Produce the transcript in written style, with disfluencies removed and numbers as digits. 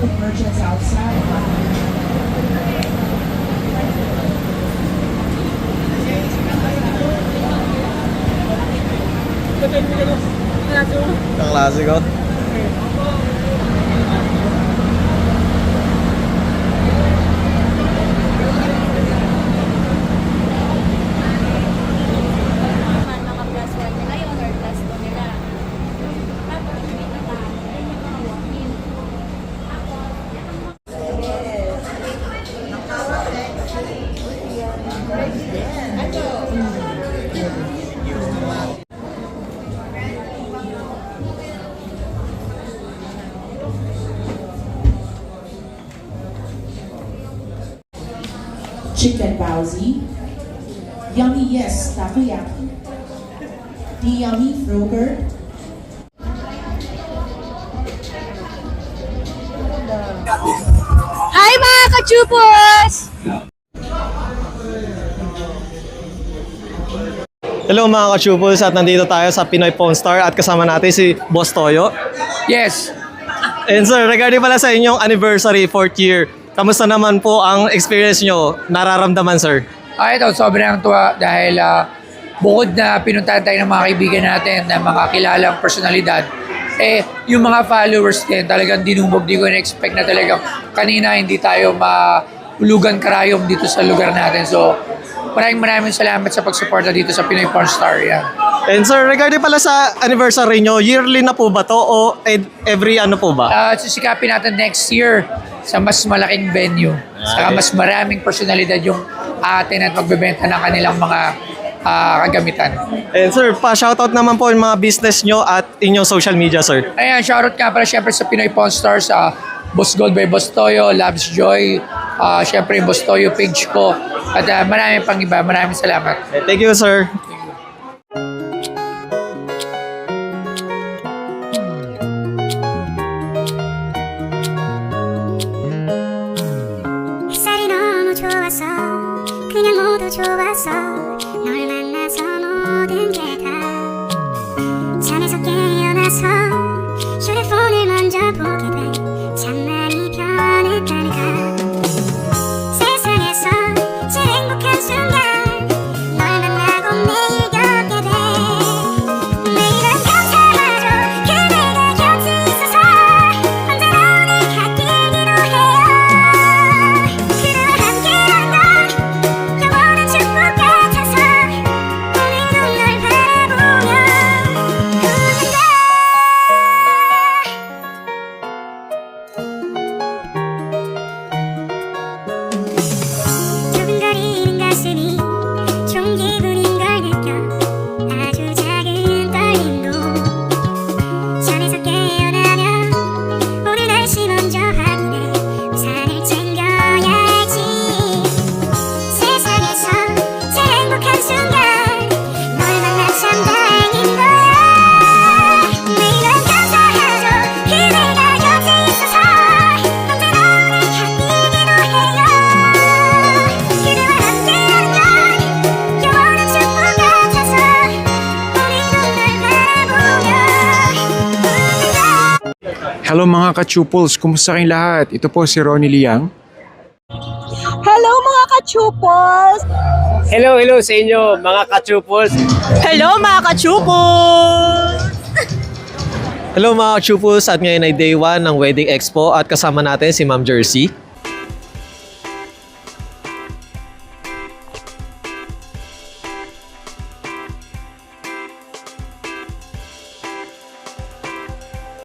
with merchants outside. Ang klasiko. Mga plus 1 nila yun or plus 2 nila. Tapos, may tatahan. Yung mga walk-in. Chicken Bowsy. Yummy Yes Takoyaki. The Yummy Froger. Hi mga kachupos! Hello mga ka-Chupos at nandito tayo sa Pinoy Pawn Star at kasama natin si Boss Toyo. Yes. And sir, regarding pala sa inyong anniversary, 4th year, kamusta naman po ang experience nyo, nararamdaman sir? Ito, sobrang tuwa dahil bukod na pinuntahan tayo ng mga kaibigan natin, ng mga kilalang personalidad, yung mga followers din, talagang dinumog, di ko na-expect na talagang kanina hindi tayo mahulugan karayom dito sa lugar natin. So, maraming salamat sa pagsuporta dito sa Pinoy Pawn Star. Yan. And sir, regarding pala sa anniversary nyo, yearly na po ba to o every ano po ba? Sisikapin natin next year sa mas malaking venue. Saka mas maraming personalidad yung atin at magbebenta ng kanilang mga kagamitan. And sir, pa-shoutout naman po yung mga business nyo at inyong social media sir. Ayan, shoutout nga pala syempre sa Pinoy Pawn Star, sa Boss Gold by Boss Toyo, Labs Joy, syempre yung Boss Toyo page ko, at maraming pang iba. Maraming salamat. Thank you sir. 햇살이 너무 좋아서 그냥 모두 좋아서 널 만나서 모든 게 다 잠에서 깨어나서 휴대폰을 먼저 보게 돼 참 많이 변했다니까 세상에서 제일 행복한 순간 널 만나고 매일 겪게 돼 매일은 감사하죠 그대가 곁에 있어서 언제나 오늘 갓길기도 해요 그대와 함께한 건 영원한 축복 같아서 오늘도 널 바라보며 웃는다 두근거리는 가슴이 좋은 기분인 걸 느껴 아주 작은 떨림도 잠에서 깨어나면 오늘 날씨 먼저 확인해 우산을 챙겨야지 세상에서 제일 행복한 순간 널 만나 참 다행인 거야 매일은 감사하죠 그대가 곁에 있어서 언제나 오늘 갓길기도 해요 그대와 함께하는 건 영원한 축복 같아서 오늘도 널 바라보며 웃는다 Hello mga ka-Chuples, kumusta kayong lahat? Ito po si Ronnie Liang. Hello mga kachupos! Hello sa inyo mga ka-Chupos. Hello mga kachupos! Hello mga ka-Chupos at ngayon ay day 1 ng Wedding Expo at kasama natin si Ma'am Jersey.